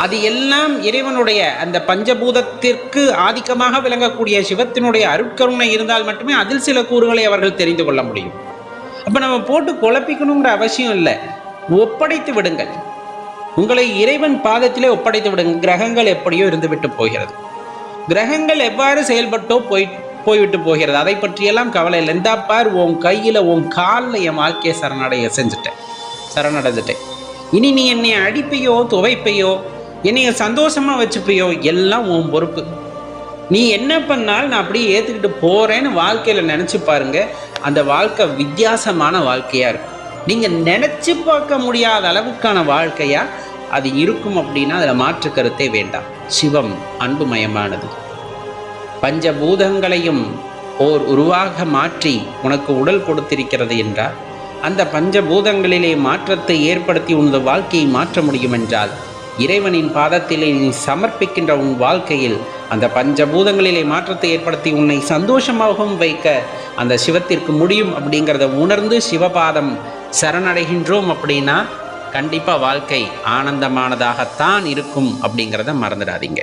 அது எல்லாம் இறைவனுடைய அந்த பஞ்சபூதத்திற்கு ஆதிக்கமாக விளங்கக்கூடிய சிவத்தினுடைய அருட்கருணை இருந்தால் மட்டுமே அதில் சில கூறுகளை அவர்கள் தெரிந்து கொள்ள முடியும். அப்போ நம்ம போட்டு குழப்பிக்கணுங்கிற அவசியம் இல்லை. ஒப்படைத்து விடுங்கள், உங்களை இறைவன் பாதத்திலே ஒப்படைத்து விடுங்கள். கிரகங்கள் எப்படியோ இருந்துவிட்டு போகிறது, கிரகங்கள் எவ்வாறு செயல்பட்டோ போய்விட்டு போகிறது, அதை பற்றியெல்லாம் கவலை இல்லை. இந்த பார், உன் கையில் உன் காலில் என் வாழ்க்கையை சரணடைஞ்சிட்டேன். இனி நீ என்னை அடிப்பையோ துவைப்பையோ என்னைய சந்தோஷமா வச்சுப்பையோ எல்லாம் உன் பொறுப்பு. நீ என்ன பண்ணால் நான் அப்படியே ஏற்றுக்கிட்டு போகிறேன்னு வாழ்க்கையில் நினச்சி பாருங்க. அந்த வாழ்க்கை வித்தியாசமான வாழ்க்கையாக இருக்கும். நீங்கள் நினச்சி பார்க்க முடியாத அளவுக்கான வாழ்க்கையாக அது இருக்கும். அப்படின்னா அதில் மாற்று கருத்தே வேண்டாம். சிவம் அன்புமயமானது. பஞ்சபூதங்களையும் ஓர் உருவாக மாற்றி உனக்கு உடல் கொடுத்திருக்கிறது என்றால், அந்த பஞ்சபூதங்களிலே மாற்றத்தை ஏற்படுத்தி உனது வாழ்க்கையை மாற்ற முடியும் என்றால், இறைவனின் பாதத்திலே நீ சமர்ப்பிக்கின்ற உன் வாழ்க்கையில் அந்த பஞ்சபூதங்களிலே மாற்றத்தை ஏற்படுத்தி உன்னை சந்தோஷமாகவும் வைக்க அந்த சிவத்திற்கு முடியும். அப்படிங்கிறத உணர்ந்து சிவபாதம் சரணடைகின்றோம் அப்படின்னா கண்டிப்பாக வாழ்க்கை ஆனந்தமானதாகத்தான் இருக்கும். அப்படிங்கிறத மறந்துடாதீங்க.